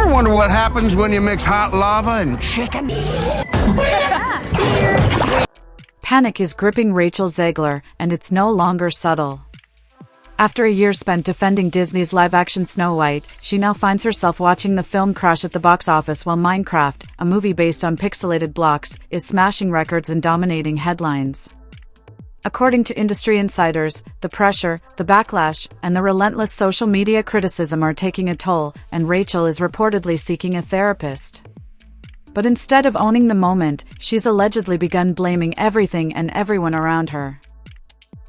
Ever wonder what happens when you mix hot lava and chicken? Panic is gripping Rachel Zegler, and it's no longer subtle. After a year spent defending Disney's live-action Snow White, she now finds herself watching the film crash at the box office while Minecraft, a movie based on pixelated blocks, is smashing records and dominating headlines. According to industry insiders, the pressure, the backlash, and the relentless social media criticism are taking a toll, and Rachel is reportedly seeking a therapist. But instead of owning the moment, she's allegedly begun blaming everything and everyone around her,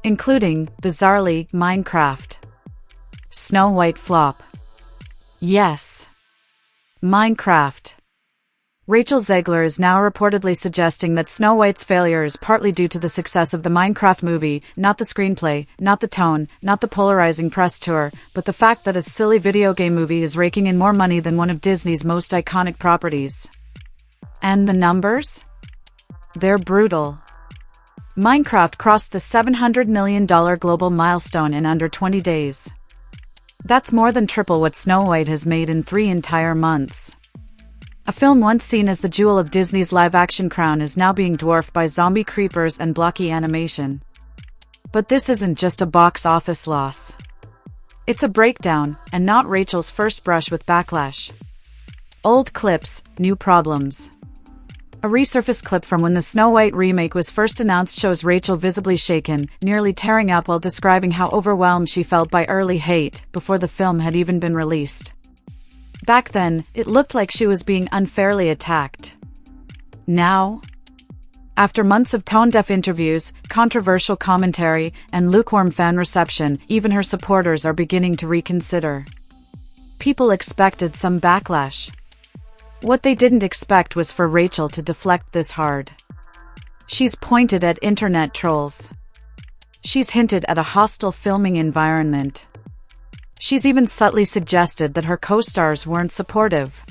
including, bizarrely, Minecraft. Snow White flop. Yes. Minecraft. Rachel Zegler is now reportedly suggesting that Snow White's failure is partly due to the success of the Minecraft movie, not the screenplay, not the tone, not the polarizing press tour, but the fact that a silly video game movie is raking in more money than one of Disney's most iconic properties. And the numbers? They're brutal. Minecraft crossed the $700 million global milestone in under 20 days. That's more than triple what Snow White has made in 3 entire months. A film once seen as the jewel of Disney's live-action crown is now being dwarfed by zombie creepers and blocky animation. But this isn't just a box office loss. It's a breakdown, and not Rachel's first brush with backlash. Old clips, new problems. A resurfaced clip from when the Snow White remake was first announced shows Rachel visibly shaken, nearly tearing up while describing how overwhelmed she felt by early hate before the film had even been released. Back then, it looked like she was being unfairly attacked. Now, after months of tone-deaf interviews, controversial commentary, and lukewarm fan reception, even her supporters are beginning to reconsider. People expected some backlash. What they didn't expect was for Rachel to deflect this hard. She's pointed at internet trolls. She's hinted at a hostile filming environment. She's even subtly suggested that her co-stars weren't supportive.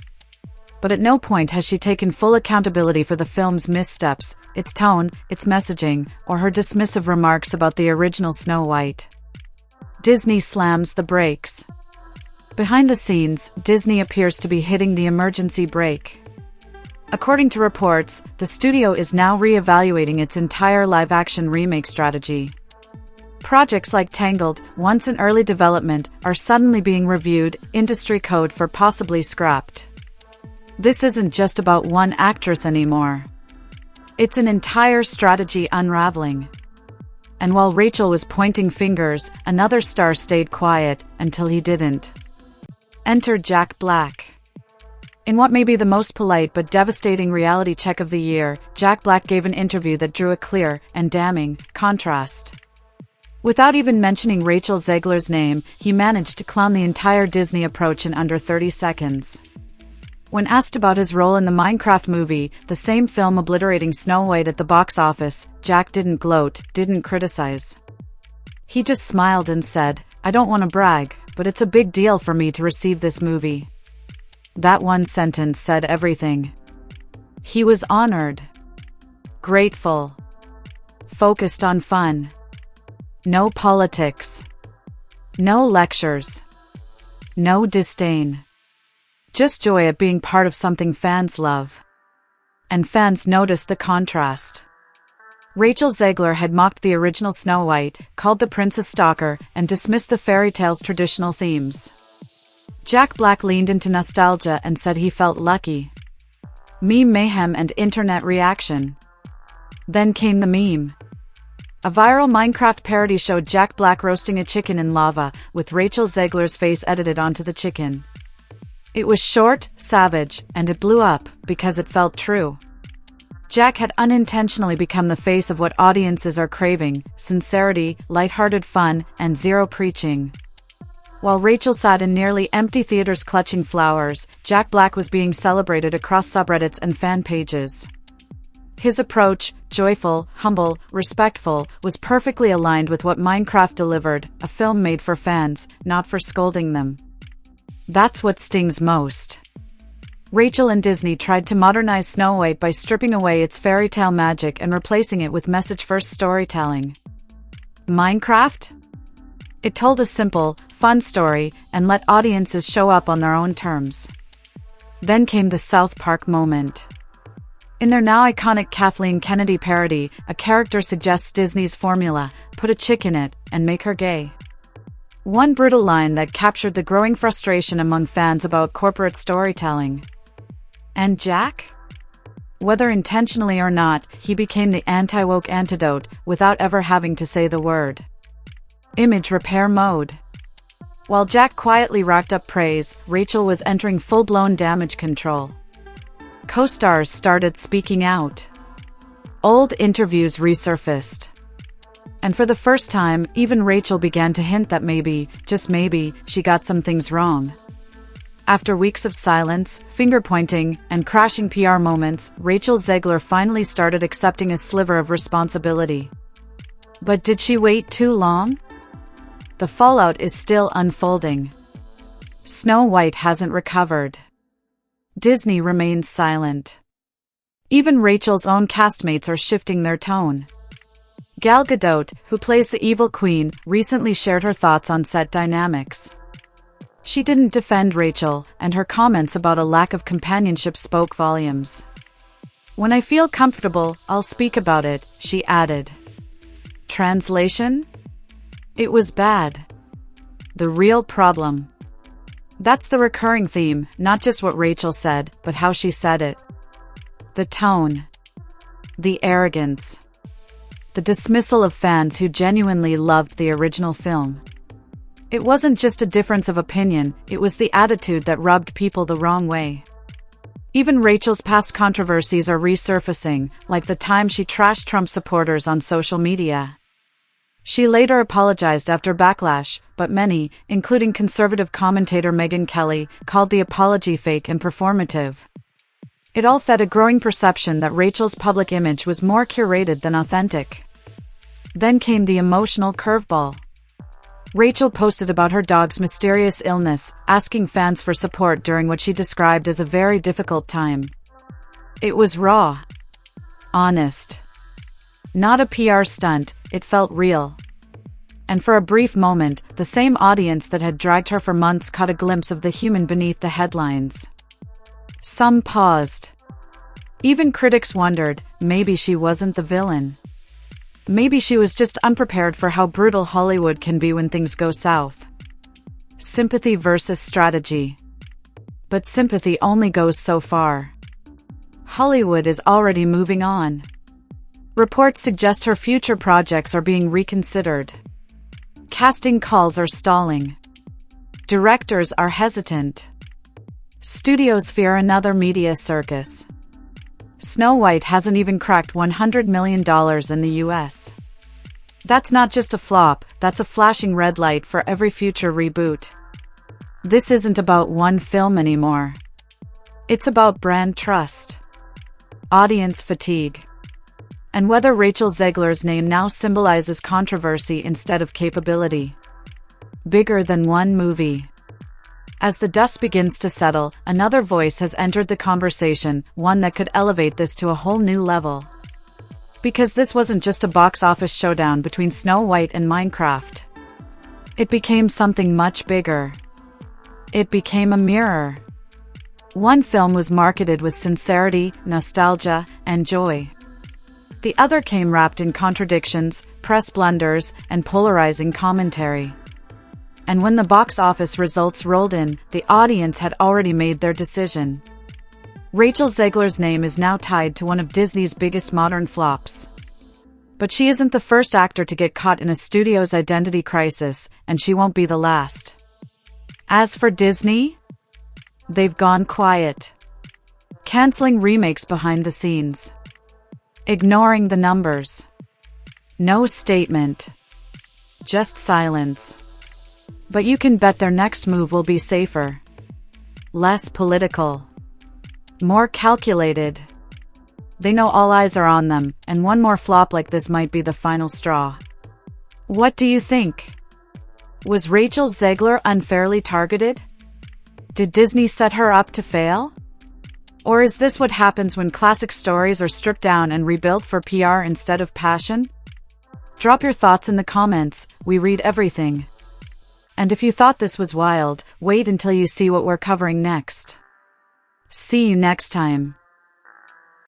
But at no point has she taken full accountability for the film's missteps, its tone, its messaging, or her dismissive remarks about the original Snow White. Disney slams the brakes. Behind the scenes, Disney appears to be hitting the emergency brake. According to reports, the studio is now re-evaluating its entire live-action remake strategy. Projects like Tangled, once in early development, are suddenly being reviewed, industry code for possibly scrapped. This isn't just about one actress anymore. It's an entire strategy unraveling. And while Rachel was pointing fingers, another star stayed quiet, until he didn't. Enter Jack Black. In what may be the most polite but devastating reality check of the year, Jack Black gave an interview that drew a clear, and damning, contrast. Without even mentioning Rachel Zegler's name, he managed to clown the entire Disney approach in under 30 seconds. When asked about his role in the Minecraft movie, the same film obliterating Snow White at the box office, Jack didn't gloat, didn't criticize. He just smiled and said, "I don't want to brag, but it's a big deal for me to receive this movie." That one sentence said everything. He was honored, grateful, focused on fun. No politics. No lectures. No disdain. Just joy at being part of something fans love. And fans noticed the contrast. Rachel Zegler had mocked the original Snow White, called the prince a stalker, and dismissed the fairy tale's traditional themes. Jack Black leaned into nostalgia and said he felt lucky. Meme mayhem and internet reaction. Then came the meme. A viral Minecraft parody showed Jack Black roasting a chicken in lava, with Rachel Zegler's face edited onto the chicken. It was short, savage, and it blew up, because it felt true. Jack had unintentionally become the face of what audiences are craving: sincerity, lighthearted fun, and zero preaching. While Rachel sat in nearly empty theaters clutching flowers, Jack Black was being celebrated across subreddits and fan pages. His approach, joyful, humble, respectful, was perfectly aligned with what Minecraft delivered, a film made for fans, not for scolding them. That's what stings most. Rachel and Disney tried to modernize Snow White by stripping away its fairy tale magic and replacing it with message-first storytelling. Minecraft? It told a simple, fun story and let audiences show up on their own terms. Then came the South Park moment. In their now iconic Kathleen Kennedy parody, a character suggests Disney's formula: put a chick in it, and make her gay. One brutal line that captured the growing frustration among fans about corporate storytelling. And Jack? Whether intentionally or not, he became the anti-woke antidote without ever having to say the word. Image repair mode. While Jack quietly racked up praise, Rachel was entering full-blown damage control. Co-stars started speaking out. Old interviews resurfaced. And for the first time, even Rachel began to hint that maybe, just maybe, she got some things wrong. After weeks of silence, finger-pointing, and crashing PR moments, Rachel Zegler finally started accepting a sliver of responsibility. But did she wait too long? The fallout is still unfolding. Snow White hasn't recovered. Disney remains silent. Even Rachel's own castmates are shifting their tone. Gal Gadot, who plays the evil queen, recently shared her thoughts on set dynamics. She didn't defend Rachel, and her comments about a lack of companionship spoke volumes. "When I feel comfortable, I'll speak about it," she added. Translation? It was bad. The real problem. That's the recurring theme, not just what Rachel said, but how she said it. The tone. The arrogance. The dismissal of fans who genuinely loved the original film. It wasn't just a difference of opinion, it was the attitude that rubbed people the wrong way. Even Rachel's past controversies are resurfacing, like the time she trashed Trump supporters on social media. She later apologized after backlash, but many, including conservative commentator Megyn Kelly, called the apology fake and performative. It all fed a growing perception that Rachel's public image was more curated than authentic. Then came the emotional curveball. Rachel posted about her dog's mysterious illness, asking fans for support during what she described as a very difficult time. It was raw. Honest. Not a PR stunt, it felt real. And for a brief moment, the same audience that had dragged her for months caught a glimpse of the human beneath the headlines. Some paused. Even critics wondered, maybe she wasn't the villain. Maybe she was just unprepared for how brutal Hollywood can be when things go south. Sympathy versus strategy. But sympathy only goes so far. Hollywood is already moving on. Reports suggest her future projects are being reconsidered. Casting calls are stalling. Directors are hesitant. Studios fear another media circus. Snow White hasn't even cracked $100 million in the US. That's not just a flop, that's a flashing red light for every future reboot. This isn't about one film anymore. It's about brand trust. Audience fatigue. And whether Rachel Zegler's name now symbolizes controversy instead of capability. Bigger than one movie. As the dust begins to settle, another voice has entered the conversation, one that could elevate this to a whole new level. Because this wasn't just a box office showdown between Snow White and Minecraft. It became something much bigger. It became a mirror. One film was marketed with sincerity, nostalgia, and joy. The other came wrapped in contradictions, press blunders, and polarizing commentary. And when the box office results rolled in, the audience had already made their decision. Rachel Zegler's name is now tied to one of Disney's biggest modern flops. But she isn't the first actor to get caught in a studio's identity crisis, and she won't be the last. As for Disney, they've gone quiet. Canceling remakes behind the scenes. Ignoring the numbers. No statement. Just silence. But you can bet their next move will be safer. Less political. More calculated. They know all eyes are on them, and one more flop like this might be the final straw. What do you think? Was Rachel Zegler unfairly targeted? Did Disney set her up to fail? Or is this what happens when classic stories are stripped down and rebuilt for PR instead of passion? Drop your thoughts in the comments, we read everything. And if you thought this was wild, wait until you see what we're covering next. See you next time.